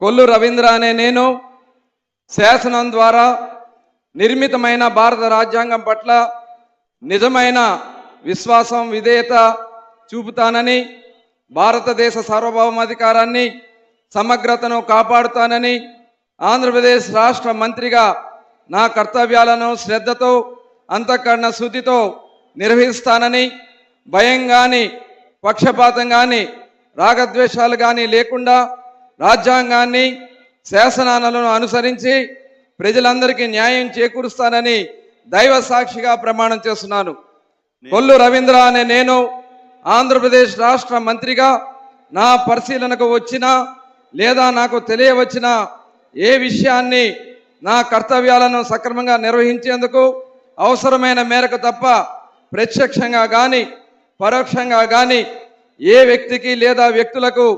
కొల్లు రవీంద్ర అనే నేను శాసనం ద్వారా నిర్మితమైన భారత రాజ్యాంగం పట్ల నిజమైన విశ్వాసం విధేయత చూపుతానని, భారతదేశ సార్వభౌమాధికారాన్ని సమగ్రతను కాపాడుతానని, ఆంధ్రప్రదేశ్ రాష్ట్ర మంత్రిగా నా కర్తవ్యాలను శ్రద్ధతో అంతఃకరణ శుద్ధితో నిర్వహిస్తానని, భయం కానీ పక్షపాతం కానీ రాగద్వేషాలు కానీ లేకుండా రాజ్యాంగాన్ని శాసనాలను అనుసరించి ప్రజలందరికీ న్యాయం చేకూరుస్తానని దైవ సాక్షిగా ప్రమాణం చేస్తున్నాను. కొల్లు రవీంద్ర అనే నేను ఆంధ్రప్రదేశ్ రాష్ట్ర మంత్రిగా నా పరిశీలనకు వచ్చినా లేదా నాకు తెలియవచ్చిన ఏ విషయాన్ని నా కర్తవ్యాలను సక్రమంగా నిర్వహించేందుకు అవసరమైన మేరకు తప్ప ప్రత్యక్షంగా కానీ పరోక్షంగా కానీ ఏ వ్యక్తికి లేదా వ్యక్తులకు